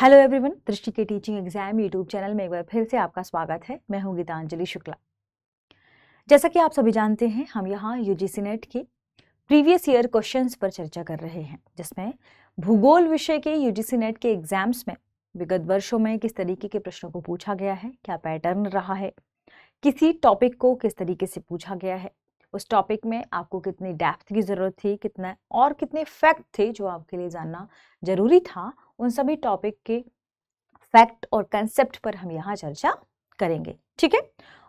Hello everyone, दृष्टि के teaching exam YouTube channel में एक बार फिर से आपका स्वागत है। मैं हूं गीतांजलि शुक्ला। जैसा कि आप सभी जानते हैं, हम यहाँ यूजीसी नेट के प्रीवियस ईयर क्वेश्चंस पर चर्चा कर रहे हैं, जिसमें भूगोल विषय के यूजीसी नेट के एग्जाम्स में विगत वर्षों में किस तरीके के प्रश्नों को पूछा गया है, क्या पैटर्न रहा है, किसी टॉपिक को किस तरीके से पूछा गया है, उस टॉपिक में आपको कितनी डेप्थ की जरूरत थी, कितने फैक्ट थे जो आपके लिए जानना जरूरी था, उन सभी टॉपिक के फैक्ट और कंसेप्ट पर हम यहाँ चर्चा करेंगे। ठीक है।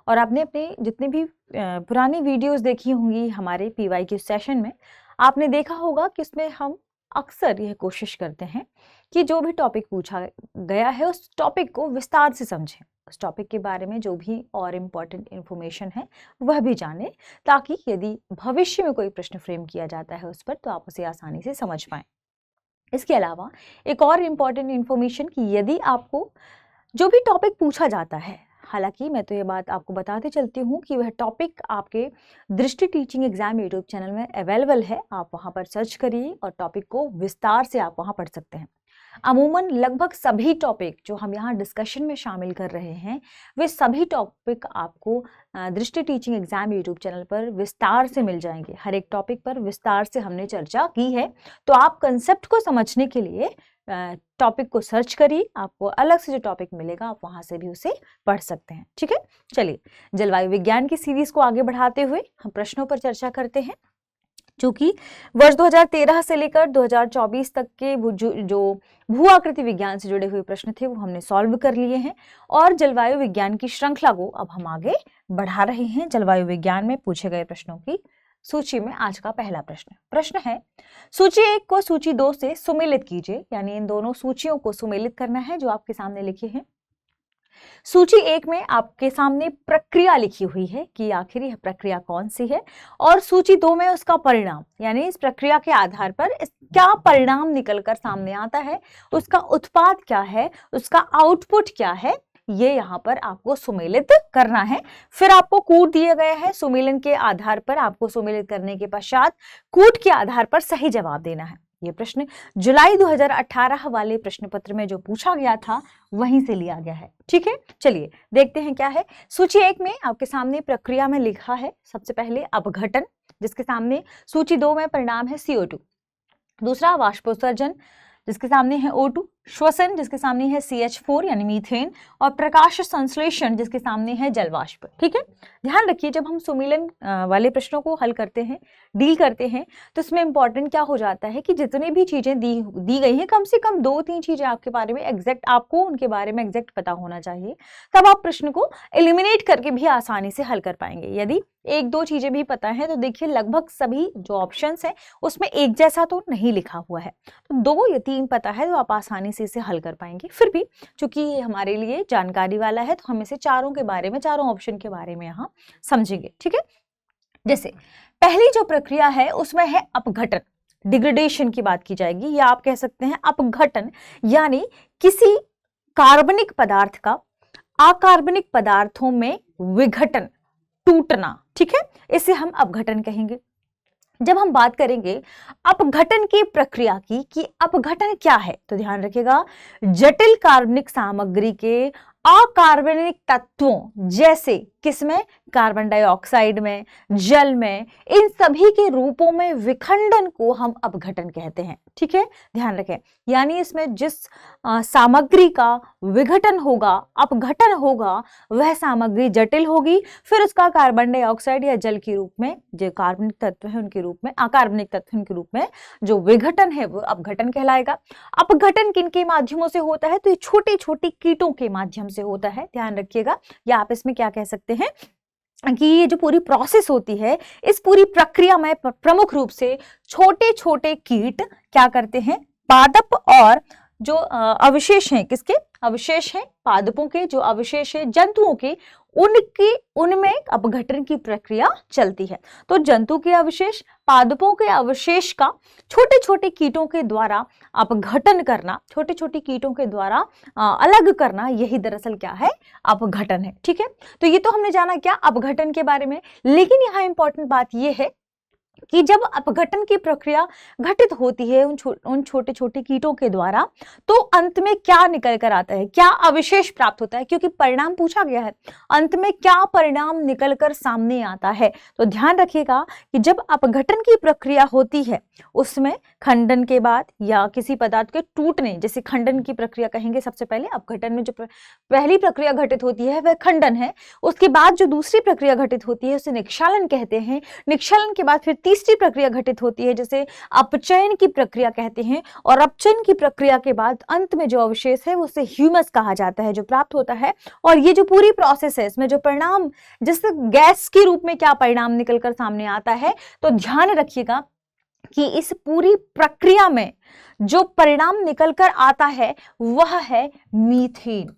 और आपने अपने जितने भी पुरानी वीडियोस देखी होंगी हमारे पीवाई के सेशन में, आपने देखा होगा कि इसमें हम अक्सर यह कोशिश करते हैं कि जो भी टॉपिक पूछा गया है उस टॉपिक को विस्तार से समझें, उस टॉपिक के बारे में जो भी और इम्पोर्टेंट इन्फॉर्मेशन है वह भी जानें, ताकि यदि भविष्य में कोई प्रश्न फ्रेम किया जाता है उस पर तो आप उसे आसानी से समझ पाएं। इसके अलावा एक और इम्पॉर्टेंट इन्फॉर्मेशन कि यदि आपको जो भी टॉपिक पूछा जाता है, हालांकि मैं तो ये बात आपको बताते चलती हूँ कि वह टॉपिक आपके दृष्टि टीचिंग एग्जाम यूट्यूब चैनल में अवेलेबल है, आप वहाँ पर सर्च करिए और टॉपिक को विस्तार से आप वहाँ पढ़ सकते हैं। अमूमन लगभग सभी टॉपिक जो हम यहाँ डिस्कशन में शामिल कर रहे हैं, वे सभी टॉपिक आपको दृष्टि टीचिंग एग्जाम यूट्यूब चैनल पर विस्तार से मिल जाएंगे। हर एक टॉपिक पर विस्तार से हमने चर्चा की है, तो आप कंसेप्ट को समझने के लिए टॉपिक को सर्च करिए, आपको अलग से जो टॉपिक मिलेगा आप वहां से भी उसे पढ़ सकते हैं। ठीक है, चलिए जलवायु विज्ञान की सीरीज को आगे बढ़ाते हुए हम प्रश्नों पर चर्चा करते हैं। चूंकि वर्ष 2013 से लेकर 2024 तक के जो भू आकृति विज्ञान से जुड़े हुए प्रश्न थे वो हमने सॉल्व कर लिए हैं और जलवायु विज्ञान की श्रृंखला को अब हम आगे बढ़ा रहे हैं। जलवायु विज्ञान में पूछे गए प्रश्नों की सूची में आज का पहला प्रश्न है, सूची 1 को सूची 2 से सुमेलित कीजिए। यानी इन दोनों सूचियों को सुमेलित करना है जो आपके सामने लिखे हैं। सूची 1 में आपके सामने प्रक्रिया लिखी हुई है कि आखिर यह प्रक्रिया कौन सी है, और सूची 2 में उसका परिणाम, यानी इस प्रक्रिया के आधार पर क्या परिणाम निकलकर सामने आता है, उसका उत्पाद क्या है, उसका आउटपुट क्या है, ये यहाँ पर आपको सुमेलित करना है। फिर आपको कूट दिए गए हैं, सुमेलन के आधार पर आपको सुमेलित करने के पश्चात कूट के आधार पर सही जवाब देना है। ये प्रश्न जुलाई 2018 वाले प्रश्न पत्र में जो पूछा गया था वहीं से लिया गया है। ठीक है, चलिए देखते हैं क्या है। सूची 1 में आपके सामने प्रक्रिया में लिखा है सबसे पहले अपघटन, जिसके सामने सूची 2 में परिणाम है CO2, दूसरा वाष्पोत्सर्जन जिसके सामने है O2, श्वसन जिसके सामने है CH4 यानी मीथेन, और प्रकाश संश्लेषण जिसके सामने है जलवाष्प। ठीक है, ध्यान रखिए जब हम सुमेलन वाले प्रश्नों को हल करते हैं, डील करते हैं, तो इसमें इंपॉर्टेंट क्या हो जाता है कि जितनी भी चीजें दी गई हैं, कम से कम 2-3 चीजें आपके बारे में एग्जैक्ट, आपको उनके बारे में एग्जैक्ट पता होना चाहिए, तब आप प्रश्न को एलिमिनेट करके भी आसानी से हल कर पाएंगे। यदि 1-2 चीजें भी पता है तो देखिए लगभग सभी जो ऑप्शंस हैं उसमें एक जैसा तो नहीं लिखा हुआ है, तो 2 या 3 पता है तो आप आसानी से इसे हल कर पाएंगे। फिर भी चूंकि ये हमारे लिए जानकारी वाला है तो हम इसे चारों ऑप्शन के बारे में यहाँ समझेंगे। ठीक है, जैसे पहली जो प्रक्रिया है उसमें है अपघटन, डिग्रेडेशन की बात की जाएगी, या आप कह सकते हैं अपघटन, यानी किसी कार्बनिक पदार्थ का अकार्बनिक पदार्थों में विघटन, टूटना। ठीक है, इसे हम अपघटन कहेंगे। जब हम बात करेंगे अपघटन की प्रक्रिया की कि अपघटन क्या है, तो ध्यान रखिएगा जटिल कार्बनिक सामग्री के अकार्बनिक तत्वों, जैसे किसमें, कार्बन डाइऑक्साइड में, जल में, इन सभी के रूपों में विखंडन को हम अपघटन कहते हैं। ठीक है, ध्यान रखें, यानी इसमें जिस सामग्री का विघटन होगा, अपघटन होगा, वह सामग्री जटिल होगी, फिर उसका कार्बन डाइऑक्साइड या जल के रूप में, जो कार्बनिक तत्व है उनके रूप में, अकार्बनिक तत्व उनके रूप में जो विघटन है वो अपघटन कहलाएगा। अपघटन किन के माध्यमों से होता है, तो ये छोटे छोटे कीटों के माध्यम से होता है। ध्यान रखिएगा, या आप इसमें क्या कह सकते हैं कि ये जो पूरी प्रोसेस होती है, इस पूरी प्रक्रिया में प्रमुख रूप से छोटे छोटे कीट क्या करते हैं, पादप, और जो अवशेष हैं, किसके अवशेष हैं, पादपों के जो अवशेष है जंतुओं के, उनमें अपघटन की प्रक्रिया चलती है। तो जंतु के अवशेष, पादपों के अवशेष का छोटे छोटे कीटों के द्वारा अपघटन करना, छोटे छोटे कीटों के द्वारा अलग करना, यही दरअसल क्या है, अपघटन है। ठीक है, तो ये तो हमने जाना क्या अपघटन के बारे में, लेकिन यहाँ इंपॉर्टेंट बात ये है कि जब अपघटन की प्रक्रिया घटित होती है उन छोटे छोटे कीटों के द्वारा, तो अंत में क्या निकल कर आता है, क्या अवशेष प्राप्त होता है, क्योंकि परिणाम पूछा गया है, अंत में क्या परिणाम निकल कर सामने आता है। तो ध्यान रखिएगा कि जब अपघटन की प्रक्रिया होती है उसमें खंडन के बाद या किसी पदार्थ के टूटने, जैसे खंडन की प्रक्रिया कहेंगे सबसे पहले, अपघटन में जो पहली प्रक्रिया घटित होती है वह खंडन है। उसके बाद जो दूसरी प्रक्रिया घटित होती है उसे निक्षालन कहते हैं। निक्षालन के बाद फिर तीसरी प्रक्रिया घटित होती है जिसे अपचयन की प्रक्रिया कहते हैं। और अपचयन की प्रक्रिया के बाद अंत में जो अवशेष है उसे ह्यूमस कहा जाता है, जो प्राप्त होता है। और ये जो पूरी प्रोसेस है इसमें जो परिणाम, जिस गैस के रूप में क्या परिणाम निकलकर सामने आता है, तो ध्यान रखिएगा कि इस पूरी प्रक्रिया में जो परिणाम निकलकर आता है वह है मीथेन,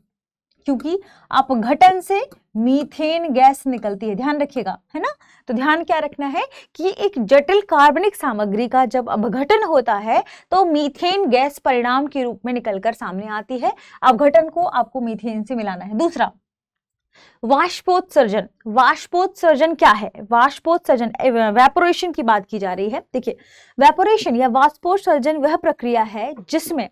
क्योंकि अपघटन से मीथेन गैस निकलती है, ध्यान रखिएगा, है ना। तो ध्यान क्या रखना है कि एक जटिल कार्बनिक सामग्री का जब अपघटन होता है तो मीथेन गैस परिणाम के रूप में निकलकर सामने आती है। अपघटन को आपको मीथेन से मिलाना है। दूसरा, वाष्पोत्सर्जन। वाष्पोत्सर्जन क्या है? वाष्पोत्सर्जन, वेपोरेशन की बात की जा रही है। देखिए, वेपोरेशन या वाष्पोत्सर्जन वह प्रक्रिया है जिसमें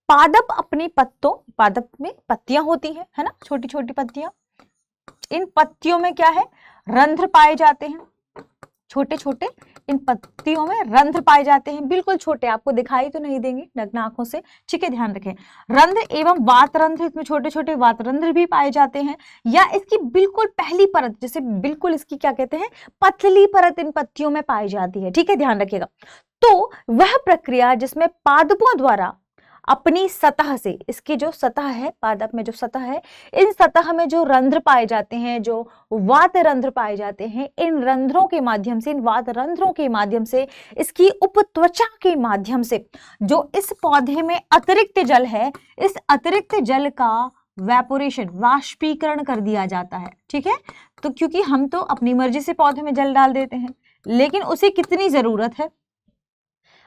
पादप अपनी पत्तों, पादप में पत्तियां होती है ना, छोटी छोटी पत्तियां, इन पत्तियों में क्या है, रंध्र पाए जाते हैं, छोटे छोटे इन पत्तियों में रंध्र पाए जाते हैं, बिल्कुल छोटे, आपको दिखाई तो नहीं देंगे नग्न आंखों से, ठीक है, ध्यान रखें। रंध्र एवं वातरंध्र, इसमें छोटे छोटे वातरंध्र भी पाए जाते हैं। या इसकी बिल्कुल पहली परत, जैसे बिल्कुल इसकी क्या कहते हैं, पतली परत इन पत्तियों में पाई जाती है, ठीक है, ध्यान रखिएगा। तो वह प्रक्रिया जिसमें पादपों द्वारा अपनी सतह से, इसकी जो सतह है, पादप में जो सतह है, इन सतह में जो रंध्र पाए जाते हैं, जो वात रंध्र पाए जाते हैं, इन रंध्रों के माध्यम से, इन वात रंध्रों के माध्यम से, इसकी उपत्वचा के माध्यम से जो इस पौधे में अतिरिक्त जल है, इस अतिरिक्त जल का वेपोरेशन, वाष्पीकरण कर दिया जाता है, ठीक है। तो क्योंकि हम तो अपनी मर्जी से पौधे में जल डाल देते हैं, लेकिन उसे कितनी जरूरत है,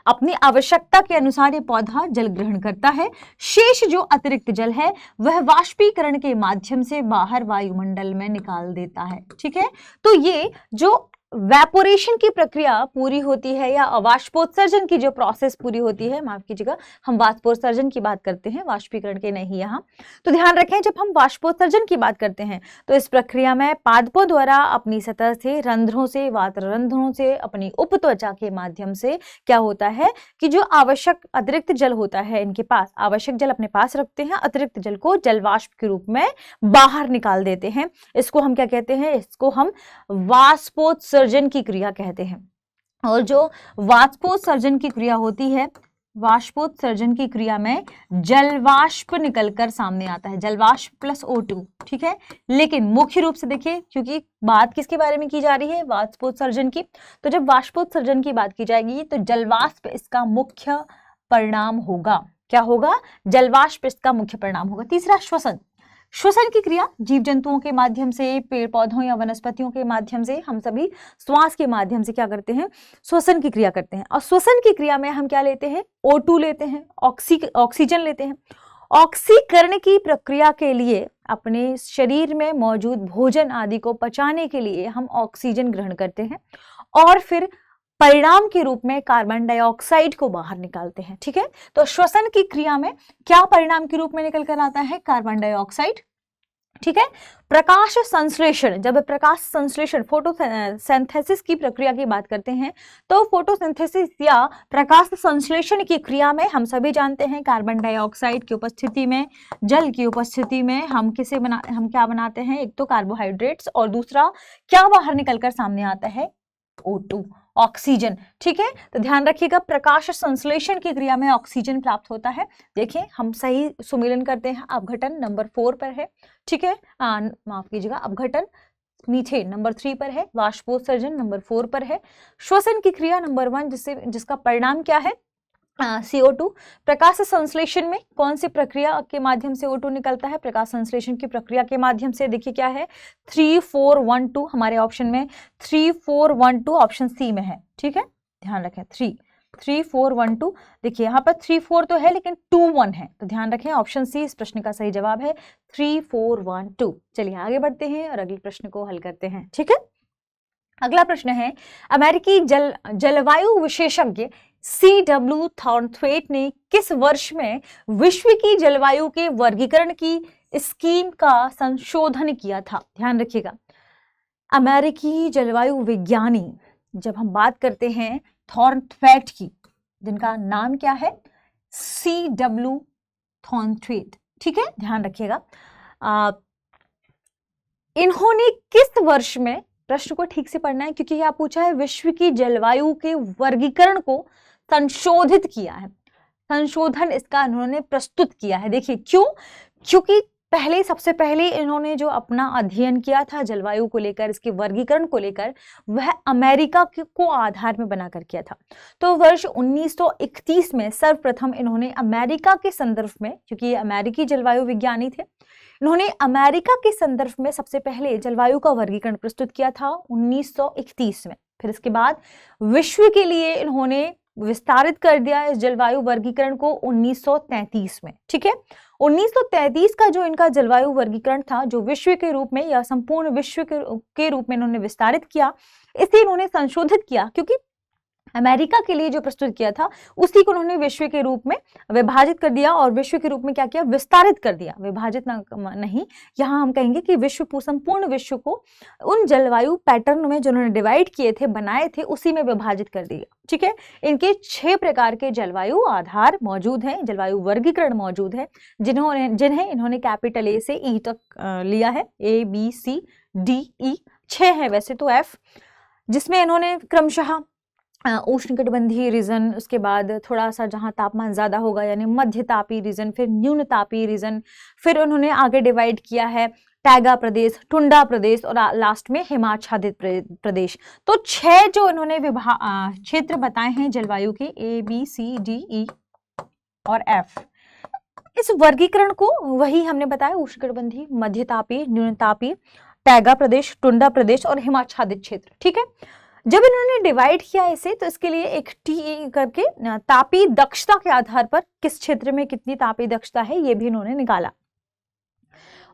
अपनी आवश्यकता के अनुसार ये पौधा जल ग्रहण करता है। शेष जो अतिरिक्त जल है वह वाष्पीकरण के माध्यम से बाहर वायुमंडल में निकाल देता है, ठीक है। तो ये जो वेपोरेशन की प्रक्रिया पूरी होती है या वाष्पोत्सर्जन की जो प्रोसेस पूरी होती है, माफ कीजिएगा, हम वाष्पोत्सर्जन की बात करते हैं, वाष्पीकरण के नहीं यहाँ। तो ध्यान रखें, जब हम वाष्पोत्सर्जन की बात करते हैं तो इस प्रक्रिया में पादपों द्वारा अपनी सतह से, रंध्रों से, वातरंध्रों से, अपनी उपत्वचा के माध्यम से क्या होता है कि जो आवश्यक अतिरिक्त जल होता है इनके पास, आवश्यक जल अपने पास रखते हैं, अतिरिक्त जल को जलवाष्प के रूप में बाहर निकाल देते हैं। इसको हम क्या कहते हैं, इसको हम वाष्पोत्सर्जन की क्रिया कहते हैं। और जो वाष्पोत्सर्जन की क्रिया होती है, वाष्पोत्सर्जन की क्रिया में जलवाष्प निकलकर सामने आता है, जलवाष्प प्लस O2, ठीक है। लेकिन मुख्य रूप से देखिए, क्योंकि बात किसके बारे में की जा रही है, वाष्पोत्सर्जन की, तो जब वाष्पोत्सर्जन की बात की जाएगी तो जलवाष्प इसका मुख्य परिणाम होगा। क्या होगा? जलवाष्प इसका मुख्य परिणाम होगा। तीसरा, श्वसन। श्वसन की क्रिया जीव जंतुओं के माध्यम से, पेड़ पौधों या वनस्पतियों के माध्यम से, हम सभी श्वास के माध्यम से क्या करते हैं, श्वसन की क्रिया करते हैं। और श्वसन की क्रिया में हम क्या लेते हैं, O2 लेते हैं, ऑक्सीजन लेते हैं। ऑक्सीकरण की प्रक्रिया के लिए, अपने शरीर में मौजूद भोजन आदि को पचाने के लिए हम ऑक्सीजन ग्रहण करते हैं और फिर परिणाम के रूप में कार्बन डाइऑक्साइड को बाहर निकालते हैं, ठीक है। तो श्वसन की क्रिया में क्या परिणाम के रूप में निकल कर आता है, कार्बन डाइऑक्साइड, ठीक है। प्रकाश संश्लेषण, जब प्रकाश संश्लेषण, फोटोसिंथेसिस की प्रक्रिया की बात करते हैं तो फोटोसिंथेसिस या प्रकाश संश्लेषण की क्रिया में हम सभी जानते हैं कार्बन डाइऑक्साइड की उपस्थिति में, जल की उपस्थिति में हम क्या बनाते हैं, एक तो कार्बोहाइड्रेट्स और दूसरा क्या बाहर निकलकर सामने आता है, O2, ऑक्सीजन, ठीक है। तो ध्यान रखिएगा, प्रकाश संश्लेषण की क्रिया में ऑक्सीजन प्राप्त होता है। देखिए, हम सही सुमेलन करते हैं, अपघटन नंबर 4 पर है, ठीक है, माफ कीजिएगा, अपघटन मीथेन नंबर 3 पर है, वाष्पोत्सर्जन नंबर 4 पर है, श्वसन की क्रिया नंबर 1 जिसका परिणाम क्या है, CO2। प्रकाश संश्लेषण में कौन सी प्रक्रिया के माध्यम से O2 निकलता है, प्रकाश संश्लेषण की प्रक्रिया के माध्यम से। देखिए क्या है, 3-4-1-2 हमारे ऑप्शन में 3-4-1-2 ऑप्शन सी में है, ठीक है, ध्यान रखें, 3-4-1-2। देखिए यहाँ पर 3-4 तो है लेकिन 2-1 है, तो ध्यान रखें, ऑप्शन सी इस प्रश्न का सही जवाब है, 3-4-1-2। चलिए आगे बढ़ते हैं और अगले प्रश्न को हल करते हैं, ठीक है। अगला प्रश्न है, अमेरिकी जलवायु विशेषज्ञ CW थॉर्नथ्वेट ने किस वर्ष में विश्व की जलवायु के वर्गीकरण की स्कीम का संशोधन किया था? ध्यान रखिएगा, अमेरिकी जलवायु विज्ञानी, जब हम बात करते हैं थॉर्नथ्वेट की, जिनका नाम क्या है? CW थॉर्नथ्वेट, ठीक है, ध्यान रखिएगा। इन्होंने किस वर्ष में, प्रश्न को ठीक से पढ़ना है क्योंकि यह पूछा है, विश्व की जलवायु के वर्गीकरण को संशोधित किया है, संशोधन इसका इन्होंने प्रस्तुत किया है। देखिए क्यों? क्योंकि सबसे पहले इन्होंने जो अपना अध्ययन किया था जलवायु को लेकर, इसके वर्गीकरण को लेकर, वह अमेरिका को आधार में बनाकर किया था। तो वर्ष 1931 में सर्वप्रथम इन्होंने अमेरिका के संदर्भ में, क्योंकि ये अमेरिकी जलवायु विज्ञानी थे, इन्होंने अमेरिका के संदर्भ में सबसे पहले जलवायु का वर्गीकरण प्रस्तुत किया था 1931 में। फिर इसके बाद विश्व के लिए इन्होंने विस्तारित कर दिया इस जलवायु वर्गीकरण को 1933 में, ठीक है। 1933 का जो इनका जलवायु वर्गीकरण था, जो विश्व के रूप में या संपूर्ण विश्व के रूप में इन्होंने विस्तारित किया, इसे इन्होंने संशोधित किया, क्योंकि अमेरिका के लिए जो प्रस्तुत किया था उसी को उन्होंने विश्व के रूप में विभाजित कर दिया और विश्व के रूप में क्या किया? विस्तारित कर दिया। विभाजित नहीं, यहाँ हम कहेंगे कि संपूर्ण विश्व को उन जलवायु पैटर्न में जो उन्होंने डिवाइड किए थे, बनाए थे, उसी में विभाजित कर दिया, ठीक है। इनके 6 प्रकार के जलवायु आधार मौजूद हैं, जलवायु वर्गीकरण मौजूद है, जिन्हें इन्होंने कैपिटल A से E तक लिया है, ABCDE, 6 है वैसे तो, F, जिसमें इन्होंने क्रमशः उष्णकटिबंधीय रीजन, उसके बाद थोड़ा सा जहां तापमान ज्यादा होगा यानी मध्य तापीय रीजन, फिर न्यून तापीय रीजन, फिर उन्होंने आगे डिवाइड किया है टैगा प्रदेश, टुंडा प्रदेश और लास्ट में हिमाच्छादित प्रदेश। तो 6 जो इन्होंने क्षेत्र बताए हैं जलवायु के, ABCDE और F। इस वर्गीकरण को वही हमने बताया, उष्णकटिबंधीय, मध्य तापीय, न्यून तापीय, टैगा प्रदेश, टुंडा प्रदेश और हिमाच्छादित क्षेत्र, ठीक है। जब इन्होंने डिवाइड किया इसे, तो इसके लिए एक टी करके तापीय दक्षता के आधार पर किस क्षेत्र में कितनी तापीय दक्षता है ये भी इन्होंने निकाला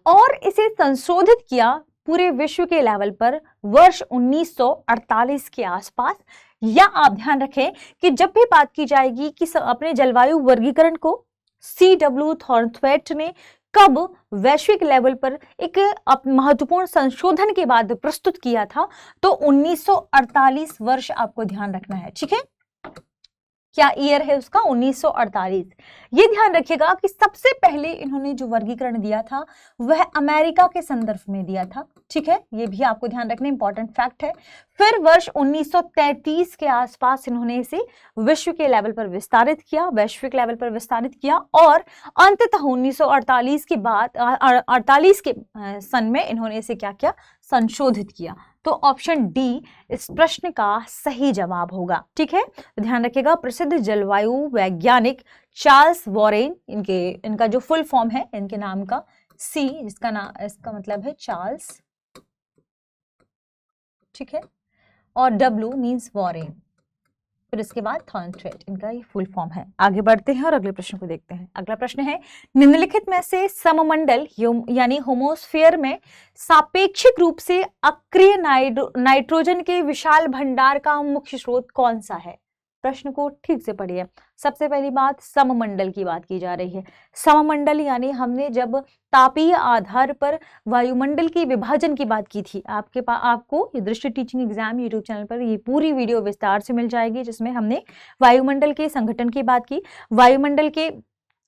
और इसे संशोधित किया पूरे विश्व के लेवल पर वर्ष 1948 के आसपास। या आप ध्यान रखें कि जब भी बात की जाएगी कि अपने जलवायु वर्गीकरण को CW थॉर्नथ्वेट ने कब वैश्विक लेवल पर एक महत्वपूर्ण संशोधन के बाद प्रस्तुत किया था, तो 1948 वर्ष आपको ध्यान रखना है, ठीक है। क्या ईयर है उसका? 1948। ये ध्यान रखिएगा कि सबसे पहले इन्होंने जो वर्गीकरण दिया था वह अमेरिका के संदर्भ में दिया था, ठीक है। ये भी आपको ध्यान रखना इंपॉर्टेंट फैक्ट है। फिर वर्ष 1933 के आसपास इन्होंने इसे विश्व के लेवल पर विस्तारित किया, वैश्विक लेवल पर विस्तारित किया और अंततः 1948 के बाद 48 के सन में इन्होंने इसे क्या किया? संशोधित किया। तो ऑप्शन डी इस प्रश्न का सही जवाब होगा, ठीक है। तो ध्यान रखिएगा, प्रसिद्ध जलवायु वैज्ञानिक चार्ल्स वॉरेन, इनका जो फुल फॉर्म है इनके नाम का, सी इसका मतलब है चार्ल्स, ठीक है, और डब्ल्यू मीन्स वॉरेन, फिर इसके बाद थॉर्नथ्वेट, इनका ये फुल फॉर्म है। आगे बढ़ते हैं और अगले प्रश्न को देखते हैं। अगला प्रश्न है, निम्नलिखित में से सममंडल यानी होमोस्फीयर में सापेक्षिक रूप से अक्रिय नाइट्रोजन के विशाल भंडार का मुख्य स्रोत कौन सा है? प्रश्न को ठीक से पढ़िए। सबसे पहली बात, सममंडल की बात की जा रही है। सममंडल यानी हमने जब तापीय आधार पर वायुमंडल की विभाजन की बात की थी, आपको ये दृष्टि टीचिंग एग्जाम यूट्यूब चैनल पर ये पूरी वीडियो विस्तार से मिल जाएगी, जिसमें हमने वायुमंडल के संगठन की बात की, वायुमंडल के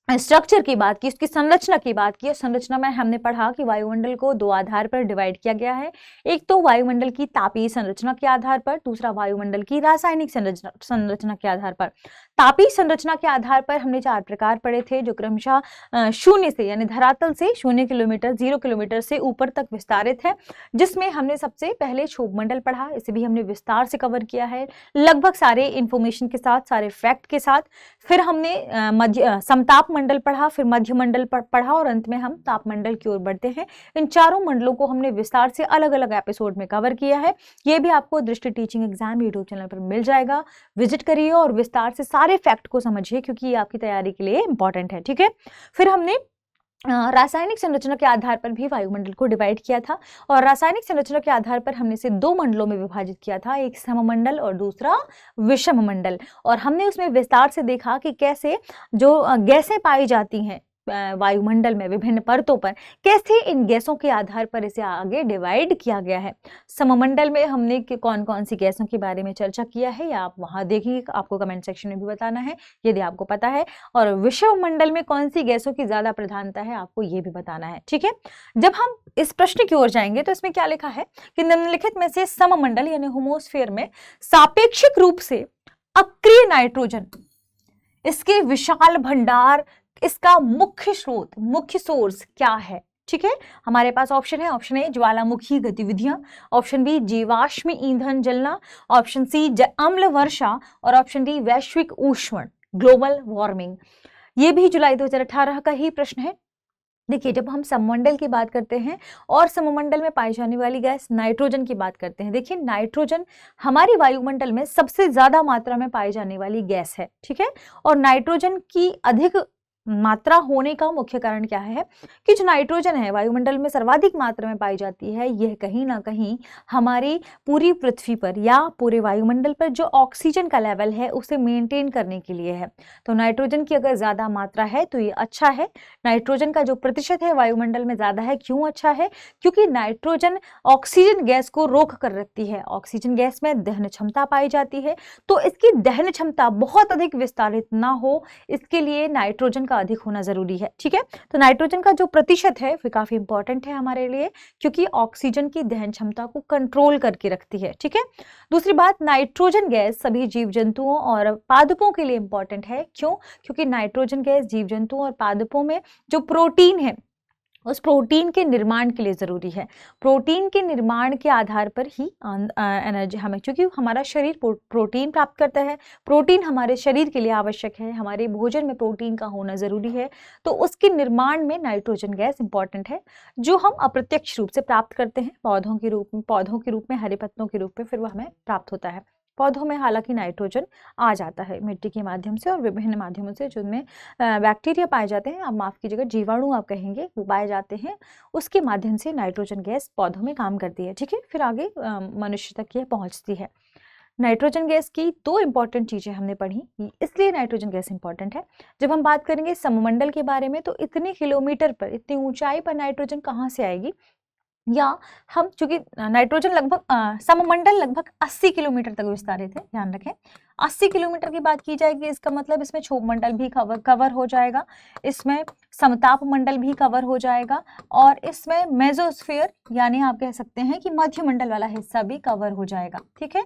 स्ट्रक्चर की बात की, उसकी संरचना की बात की। संरचना में हमने पढ़ा कि वायुमंडल को 2 आधार पर डिवाइड किया गया है। एक तो वायुमंडल की तापीय संरचना के आधार पर, दूसरा वायुमंडल की रासायनिक संरचना के आधार पर। तापीय संरचना के आधार पर हमने 4 प्रकार पढ़े थे, जो क्रमशः 0 से यानी धरातल से 0 किलोमीटर 0 किलोमीटर से ऊपर तक विस्तारित है, जिसमें हमने सबसे पहले क्षोभमंडल पढ़ा, इसे भी हमने विस्तार से कवर किया है लगभग सारे इंफॉर्मेशन के साथ, सारे फैक्ट के साथ। फिर हमने समताप मंडल पढ़ा, फिर मध्य मंडल पढ़ा और अंत में हम तापमंडल की ओर बढ़ते हैं। इन चारों मंडलों को हमने विस्तार से अलग अलग एपिसोड में कवर किया है। ये भी आपको दृष्टि टीचिंग एग्जाम यूट्यूब चैनल पर मिल जाएगा, विजिट करिए और विस्तार से सारे फैक्ट को समझिए, क्योंकि ये आपकी तैयारी के लिए इंपॉर्टेंट है, ठीक है। फिर हमने रासायनिक संरचना के आधार पर भी वायुमंडल को डिवाइड किया था, और रासायनिक संरचना के आधार पर हमने इसे दो मंडलों में विभाजित किया था, एक सममंडल और दूसरा विषम मंडल। और हमने उसमें विस्तार से देखा कि कैसे जो गैसें पाई जाती हैं वायुमंडल में विभिन्न परतों पर, कैसे इन गैसों के आधार पर इसे आगे डिवाइड किया गया है। सममंडल में हमने कौन कौन सी गैसों के बारे में चर्चा किया है, या आप वहां देखिए, आपको कमेंट सेक्शन में भी बताना है यदि आपको पता है। और विषम मंडल में कौन सी गैसों की ज्यादा प्रधानता है, आपको ये भी बताना है। ठीक है, जब हम इस प्रश्न की ओर जाएंगे तो इसमें क्या लिखा है कि निम्नलिखित में से सममंडल यानी होमोस्फेयर में सापेक्षिक रूप से अक्रिय नाइट्रोजन, इसके विशाल भंडार, इसका मुख्य स्रोत, मुख्य सोर्स क्या है। ठीक है, हमारे पास ऑप्शन है, ऑप्शन ए ज्वालामुखी गतिविधियां, ऑप्शन बी जीवाश्म ईंधन जलना, ऑप्शन सी अम्ल वर्षा, और ऑप्शन डी वैश्विक ऊष्मन, ग्लोबल वार्मिंग। ये भी जुलाई 2018 का ही प्रश्न है। देखिए, जब हम सममंडल की बात करते हैं और सममंडल में पाई जाने वाली गैस नाइट्रोजन की बात करते हैं, देखिए नाइट्रोजन हमारी वायुमंडल में सबसे ज्यादा मात्रा में पाई जाने वाली गैस है। ठीक है, और नाइट्रोजन की अधिक मात्रा होने का मुख्य कारण क्या है कि जो नाइट्रोजन है वायुमंडल में सर्वाधिक मात्रा में पाई जाती है, यह कहीं ना कहीं हमारी पूरी पृथ्वी पर या पूरे वायुमंडल पर जो ऑक्सीजन का लेवल है उसे मेंटेन करने के लिए है। तो नाइट्रोजन की अगर ज्यादा मात्रा है तो ये अच्छा है। नाइट्रोजन का जो प्रतिशत है वायुमंडल में ज्यादा है, क्यों अच्छा है? क्योंकि नाइट्रोजन ऑक्सीजन गैस को रोक कर रखती है। ऑक्सीजन गैस में दहन क्षमता पाई जाती है, तो इसकी दहन क्षमता बहुत अधिक विस्तारित ना हो, इसके लिए नाइट्रोजन अधिक होना जरूरी है। ठीक है, तो नाइट्रोजन का जो प्रतिशत है वो काफी इंपॉर्टेंट है हमारे लिए, क्योंकि ऑक्सीजन की दहन क्षमता को कंट्रोल करके रखती है। ठीक है, दूसरी बात, नाइट्रोजन गैस सभी जीव जंतुओं और पादपों के लिए इंपॉर्टेंट है। क्यों? क्योंकि नाइट्रोजन गैस जीव जंतुओं और पादपों में जो प्रोटीन है उस प्रोटीन के निर्माण के लिए जरूरी है। प्रोटीन के निर्माण के आधार पर ही एनर्जी हमें, क्योंकि हमारा शरीर प्रोटीन प्राप्त करता है, प्रोटीन हमारे शरीर के लिए आवश्यक है, हमारे भोजन में प्रोटीन का होना जरूरी है, तो उसके निर्माण में नाइट्रोजन गैस इंपॉर्टेंट है, जो हम अप्रत्यक्ष रूप से प्राप्त करते हैं पौधों के रूप में, हरे पत्तों के रूप में, फिर वो हमें प्राप्त होता है। पौधों में हालांकि नाइट्रोजन आ जाता है मिट्टी के माध्यम से और विभिन्न माध्यमों से, जिनमें बैक्टीरिया पाए जाते हैं, आप माफ कीजिएगा जीवाणु आप कहेंगे, वो पाए जाते हैं, उसके माध्यम से नाइट्रोजन गैस पौधों में काम करती है। ठीक है, फिर आगे मनुष्य तक यह पहुंचती है। नाइट्रोजन गैस की दो इंपॉर्टेंट चीजें हमने पढ़ी, इसलिए नाइट्रोजन गैस इंपॉर्टेंट है। जब हम बात करेंगे सममंडल के बारे में, तो इतने किलोमीटर पर, इतनी ऊंचाई पर नाइट्रोजन कहाँ से आएगी, या हम चूंकि नाइट्रोजन लगभग सममंडल लगभग 80 किलोमीटर तक विस्तारित है, ध्यान रखें 80 किलोमीटर की बात की जाएगी, इसका मतलब इसमें क्षोभ मंडल भी कवर हो जाएगा, इसमें समताप मंडल भी कवर हो जाएगा, और इसमें मेसोस्फीयर यानी आप कह सकते हैं कि मध्यमंडल वाला हिस्सा भी कवर हो जाएगा। ठीक है,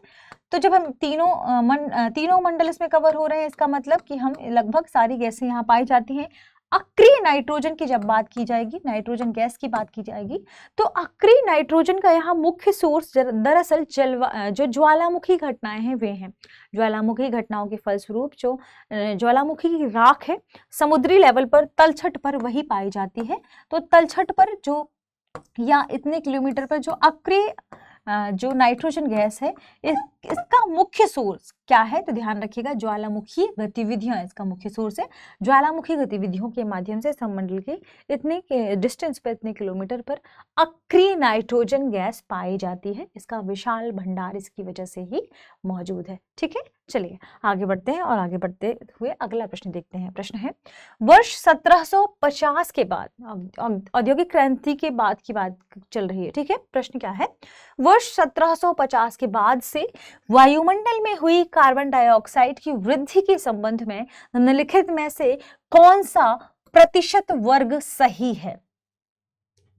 तो जब हम तीनों मंडल इसमें कवर हो रहे हैं, इसका मतलब कि हम लगभग सारी गैसें यहाँ पाई जाती हैं। अक्रिय नाइट्रोजन की जब बात की जाएगी, नाइट्रोजन गैस की बात की जाएगी, तो अक्रिय नाइट्रोजन का यहाँ मुख्य सोर्स दरअसल जो ज्वालामुखी घटनाएं हैं वे हैं। ज्वालामुखी घटनाओं के फलस्वरूप जो ज्वालामुखी की राख है समुद्री लेवल पर तलछट पर वही पाई जाती है। तो तलछट पर जो या इतने किलोमीटर पर जो अक्रिय जो नाइट्रोजन गैस है, इसका मुख्य सोर्स क्या है, तो ध्यान रखिएगा ज्वालामुखी गतिविधियां इसका मुख्य सोर्स है। ज्वालामुखी गतिविधियों के माध्यम से सममंडल के इतने डिस्टेंस पर, इतने किलोमीटर पर अक्रिय नाइट्रोजन गैस पाई जाती है। इसका विशाल भंडार इसकी वजह से ही मौजूद है। ठीक है, चलिए आगे बढ़ते हैं, और आगे बढ़ते हुए अगला प्रश्न देखते हैं। प्रश्न है, वर्ष 1750 के बाद, औद्योगिक क्रांति के बाद की बात चल रही है। ठीक है, प्रश्न क्या है, वर्ष 1750 के बाद से वायुमंडल में हुई कार्बन डाइऑक्साइड की वृद्धि के संबंध में निम्नलिखित में से कौन सा प्रतिशत वर्ग सही है?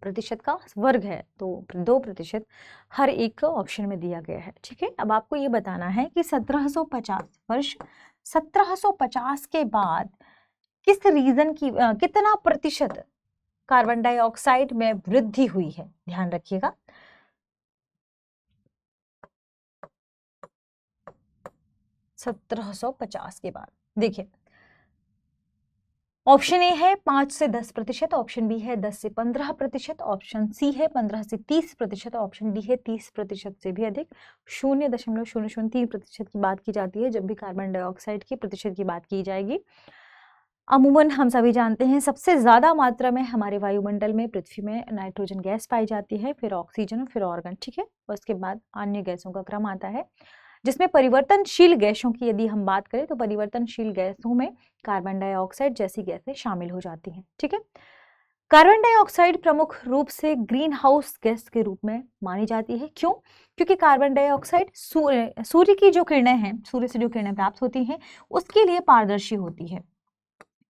प्रतिशत का वर्ग है तो 2% हर एक ऑप्शन में दिया गया है। ठीक है, अब आपको ये बताना है कि 1750 वर्ष 1750 के बाद किस रीजन की कितना प्रतिशत कार्बन डाइऑक्साइड में वृद्धि हुई है, ध्यान रखिएगा। 1750 के बाद देखिए, ऑप्शन ए है 5 से 10%, ऑप्शन बी है 10 से 15%, ऑप्शन सी है 15 से 30%, ऑप्शन डी है 30% से भी अधिक। 0.003% की बात की जाती है जब भी कार्बन डाइऑक्साइड के प्रतिशत की बात की जाएगी। अमूमन हम सभी जानते हैं सबसे ज़्यादा मात्रा में हमारे वायुमंडल में, पृथ्वी में नाइट्रोजन गैस पाई जाती है, फिर ऑक्सीजन, फिर ऑर्गन, ठीक है। उसके बाद अन्य गैसों का क्रम आता है, जिसमें परिवर्तनशील गैसों की यदि हम बात करें तो परिवर्तनशील गैसों में कार्बन डाइऑक्साइड जैसी गैसें शामिल हो जाती हैं, ठीक है। कार्बन डाइऑक्साइड प्रमुख रूप से ग्रीन हाउस गैस के रूप में मानी जाती है। क्यों? क्योंकि कार्बन डाइऑक्साइड सूर्य की जो किरणें हैं, सूर्य से जो किरणें प्राप्त होती हैं उसके लिए पारदर्शी होती है,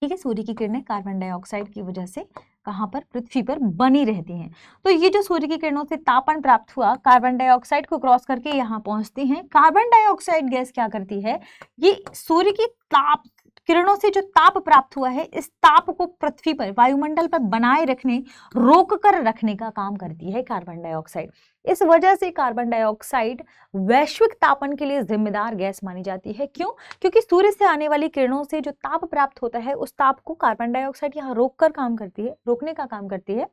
ठीक है। सूर्य की किरणें कार्बन डाइऑक्साइड की वजह से कहाँ पर, पृथ्वी पर बनी रहती हैं। तो ये जो सूर्य की किरणों से तापन प्राप्त हुआ, कार्बन डाइऑक्साइड को क्रॉस करके यहाँ पहुंचती हैं। कार्बन डाइऑक्साइड गैस क्या करती है, ये सूर्य की ताप किरणों से जो ताप प्राप्त हुआ है, इस ताप को पृथ्वी पर, वायुमंडल पर बनाए रखने, रोक कर रखने का काम करती है कार्बन डाइऑक्साइड। इस वजह से कार्बन डाइऑक्साइड वैश्विक तापन के लिए जिम्मेदार गैस मानी जाती है। क्यों? क्योंकि सूर्य से आने वाली किरणों से जो ताप प्राप्त होता है, उस ताप को कार्बन डाइऑक्साइड यहाँ रोक कर काम करती है, रोकने का काम करती है।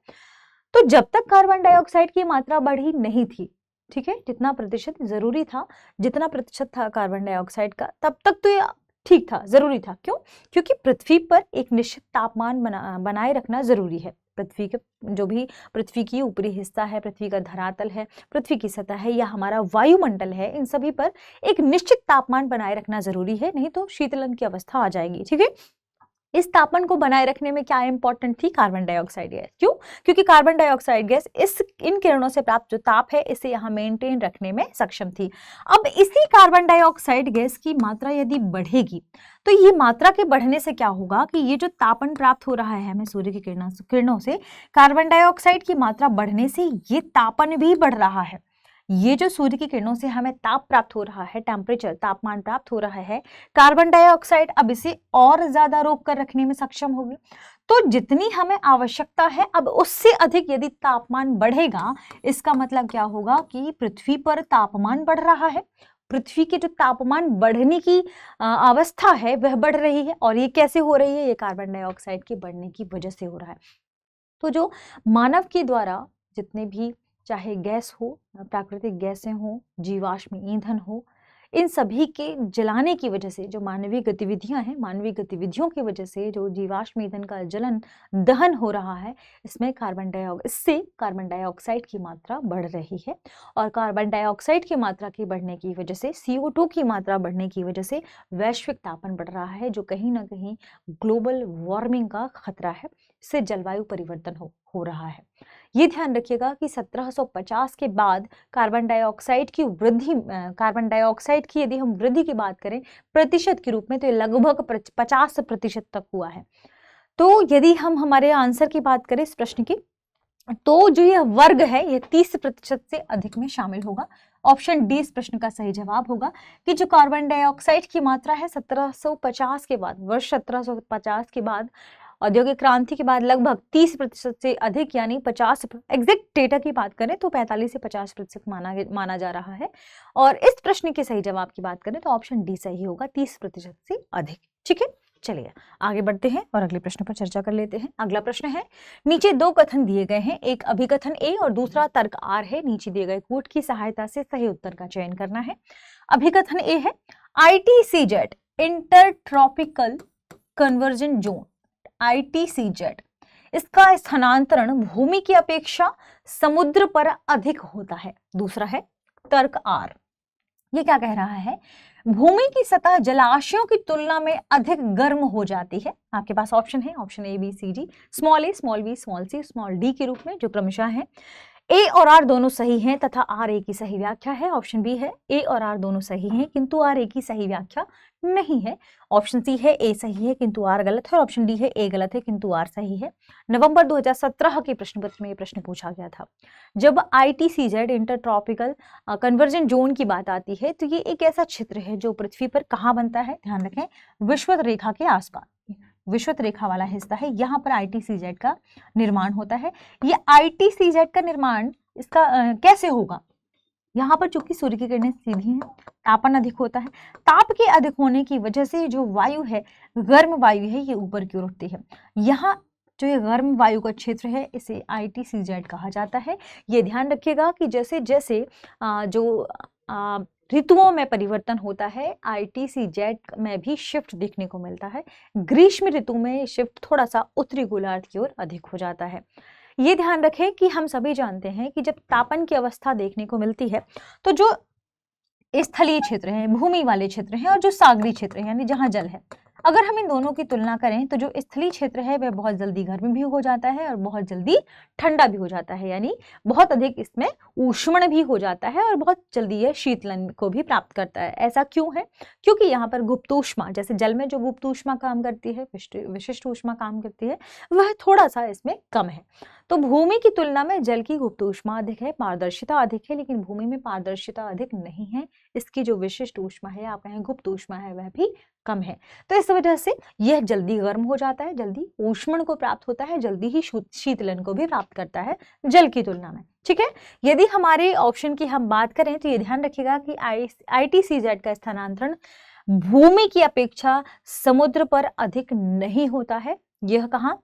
तो जब तक कार्बन डाइऑक्साइड की मात्रा बढ़ी नहीं थी, ठीक है, जितना प्रतिशत जरूरी था, जितना प्रतिशत था कार्बन डाइऑक्साइड का, तब तक तो ये ठीक था, जरूरी था। क्यों? क्योंकि पृथ्वी पर एक निश्चित तापमान बनाए रखना जरूरी है। पृथ्वी के जो भी पृथ्वी की ऊपरी हिस्सा है, पृथ्वी का धरातल है, पृथ्वी की सतह है या हमारा वायुमंडल है, इन सभी पर एक निश्चित तापमान बनाए रखना जरूरी है, नहीं तो शीतलन की अवस्था आ जाएगी, ठीक है। इस तापमान को बनाए रखने में क्या इंपॉर्टेंट थी, कार्बन डाइऑक्साइड गैस। क्यों? क्योंकि कार्बन डाइऑक्साइड गैस इन किरणों से प्राप्त जो ताप है, इसे यहाँ मेंटेन रखने में सक्षम थी। अब इसी कार्बन डाइऑक्साइड गैस की मात्रा यदि बढ़ेगी, तो ये मात्रा के बढ़ने से क्या होगा कि ये जो तापन प्राप्त हो रहा है हमें सूर्य की किरणों से, कार्बन डाइऑक्साइड की मात्रा बढ़ने से ये तापन भी बढ़ रहा है। ये जो सूर्य की किरणों से हमें ताप प्राप्त हो रहा है, टेम्परेचर, तापमान प्राप्त हो रहा है, कार्बन डाइऑक्साइड अब इसे और ज्यादा रोक कर रखने में सक्षम होगी। तो जितनी हमें आवश्यकता है, अब उससे अधिक यदि तापमान बढ़ेगा, इसका मतलब क्या होगा कि पृथ्वी पर तापमान बढ़ रहा है। पृथ्वी के जो तापमान बढ़ने की अवस्था है वह बढ़ रही है। और ये कैसे हो रही है? ये कार्बन डाइऑक्साइड के बढ़ने की वजह से हो रहा है। तो जो मानव के द्वारा जितने भी, चाहे गैस हो, प्राकृतिक गैसें हो, जीवाश्म ईंधन हो, इन सभी के जलाने की वजह से जो मानवीय गतिविधियां हैं, मानवीय गतिविधियों की वजह से जो जीवाश्म ईंधन का जलन, दहन हो रहा है, इससे कार्बन डाइऑक्साइड की मात्रा बढ़ रही है। और कार्बन डाइऑक्साइड की मात्रा की बढ़ने की वजह से, CO2 की मात्रा बढ़ने की वजह से वैश्विक तापन बढ़ रहा है, जो कहीं ना कहीं ग्लोबल वार्मिंग का खतरा है। इससे जलवायु परिवर्तन हो रहा है। ये ध्यान रखिएगा कि 1750 के बाद कार्बन डाइऑक्साइड की यदि हम वृद्धि की बात करें प्रतिशत के रूप में, तो ये लगभग 50% तक हुआ है। तो यदि हम हमारे आंसर की बात करें इस प्रश्न की, तो जो यह वर्ग है ये 30% से अधिक में शामिल होगा। ऑप्शन डी इस प्रश्न का सही जवाब होगा कि जो कार्बन डाइऑक्साइड की मात्रा है 1750 के बाद, वर्ष 1750 के बाद, औद्योगिक क्रांति के बाद लगभग 30% से अधिक, यानी 50, एग्जैक्ट डेटा की बात करें तो 45 से 50% माना जा रहा है। और इस प्रश्न के सही जवाब की बात करें तो ऑप्शन डी सही होगा, 30% से अधिक, ठीक है। चलिए आगे बढ़ते हैं और अगले प्रश्न पर चर्चा कर लेते हैं। अगला प्रश्न है, नीचे दो कथन दिए गए हैं, एक अभिकथन ए और दूसरा तर्क आर है। नीचे दिए गए कूट की सहायता से सही उत्तर का चयन करना है। अभिकथन ए है, ITCZ intertropical conversion zone, ITCZ, इसका स्थानांतरण भूमि की अपेक्षा समुद्र पर अधिक होता है। दूसरा है तर्क आर, ये क्या कह रहा है, भूमि की सतह जलाशयों की तुलना में अधिक गर्म हो जाती है। आपके पास ऑप्शन है, option A B C D, small A, small B, small C, small D के रूप में, जो क्रमशः है। ए और आर दोनों सही हैं तथा आर ए की सही व्याख्या है। ऑप्शन बी है, ए और आर दोनों सही हैं किंतु आर ए की सही व्याख्या नहीं है। ऑप्शन सी है, ए सही है किंतु आर गलत है। और ऑप्शन डी है, ए गलत है किंतु आर सही है। नवंबर 2017 के प्रश्न पत्र में ये प्रश्न पूछा गया था। जब ITCZ इंटरट्रॉपिकल कन्वर्जन जोन की बात आती है तो ये एक ऐसा क्षेत्र है जो पृथ्वी पर कहाँ बनता है, ध्यान रखें, विषुवत रेखा के आसपास, विषुवत रेखा वाला हिस्सा है, यहाँ पर ITCZ का निर्माण होता है। ये ITCZ का निर्माण इसका कैसे होगा, यहाँ पर चूंकि सूर्य की किरणें सीधी हैं, तापन अधिक होता है, ताप के अधिक होने की वजह से जो वायु है, गर्म वायु है, ये ऊपर की ओर उठती है। यहाँ जो ये गर्म वायु का क्षेत्र है इसे ITCZ कहा जाता है। ये ध्यान रखिएगा कि जैसे जैसे जो ऋतुओं में परिवर्तन होता है, ITCZ में भी शिफ्ट देखने को मिलता है। ग्रीष्म ऋतु में शिफ्ट थोड़ा सा उत्तरी गोलार्ध की ओर अधिक हो जाता है। ये ध्यान रखें कि हम सभी जानते हैं कि जब तापन की अवस्था देखने को मिलती है तो जो स्थलीय क्षेत्र है, भूमि वाले क्षेत्र हैं और जो सागरी क्षेत्र है यानी जहां जल है, अगर हम इन दोनों की तुलना करें तो जो स्थलीय क्षेत्र है वह बहुत जल्दी गर्म भी हो जाता है और बहुत जल्दी ठंडा भी हो जाता है, यानी बहुत अधिक इसमें ऊष्मण भी हो जाता है और बहुत जल्दी यह शीतलन को भी प्राप्त करता है। ऐसा क्यों है? क्योंकि यहाँ पर गुप्त ऊष्मा, जैसे जल में जो गुप्त ऊष्मा काम करती है, विशिष्ट ऊष्मा काम करती है, वह थोड़ा सा इसमें कम है। तो भूमि की तुलना में जल की गुप्त ऊष्मा अधिक है, पारदर्शिता अधिक है, लेकिन भूमि में पारदर्शिता अधिक नहीं है। इसकी जो विशिष्ट ऊष्मा है, आप कहें गुप्त ऊष्मा है, वह भी कम है। तो इस वजह से यह जल्दी गर्म हो जाता है, जल्दी ऊष्मण को प्राप्त होता है, जल्दी ही शीतलन को भी प्राप्त करता है जल की तुलना में। ठीक है, यदि हमारे ऑप्शन की हम बात करें तो ये ध्यान रखिएगा कि ITCZ का स्थानांतरण भूमि की अपेक्षा समुद्र पर अधिक नहीं होता है। यह कहाँ?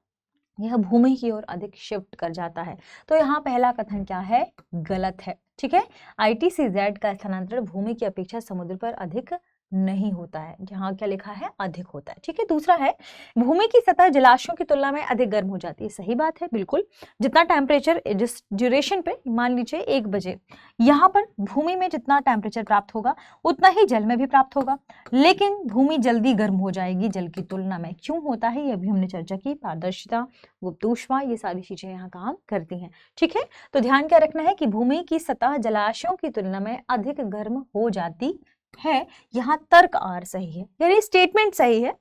यह भूमि की ओर अधिक शिफ्ट कर जाता है। तो यहाँ पहला कथन क्या है? गलत है। ठीक है, ITCZ का स्थानांतरण भूमि की अपेक्षा समुद्र पर अधिक नहीं होता है। यहाँ क्या लिखा है? अधिक होता है। ठीक है, दूसरा है भूमि की सतह जलाशयों की तुलना में अधिक गर्म हो जाती है। सही बात है, बिल्कुल। जितना टेम्परेचर जिस ड्यूरेशन पे, मान लीजिए 1 बजे, यहाँ पर भूमि में जितना टेम्परेचर प्राप्त होगा उतना ही जल में भी प्राप्त होगा, लेकिन भूमि जल्दी गर्म हो जाएगी जल की तुलना में। क्यों होता है ये भी हमने चर्चा की। पारदर्शिता, गुप्त ऊष्मा, ये सारी चीजें यहाँ काम करती हैं। ठीक है, तो ध्यान क्या रखना है कि भूमि की सतह जलाशयों की तुलना में अधिक गर्म हो जाती है। यहाँ तर्क आर सही है, यानी स्टेटमेंट सही है,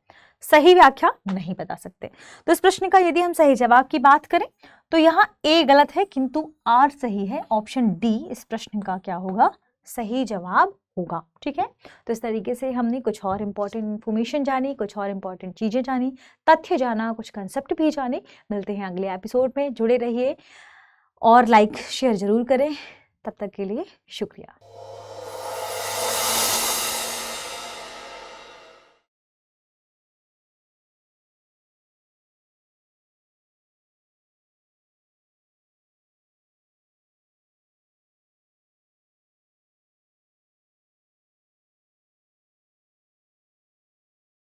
सही व्याख्या नहीं बता सकते। तो इस प्रश्न का यदि हम सही जवाब की बात करें तो यहाँ ए गलत है किंतु आर सही है। ऑप्शन डी इस प्रश्न का क्या होगा? सही जवाब होगा। ठीक है, तो इस तरीके से हमने कुछ और इंपॉर्टेंट इंफॉर्मेशन जानी, कुछ और इंपॉर्टेंट चीजें जानी, तथ्य जाना, कुछ कंसेप्ट भी जाने। मिलते हैं अगले एपिसोड में, जुड़े रहिए और लाइक शेयर जरूर करें। तब तक के लिए शुक्रिया।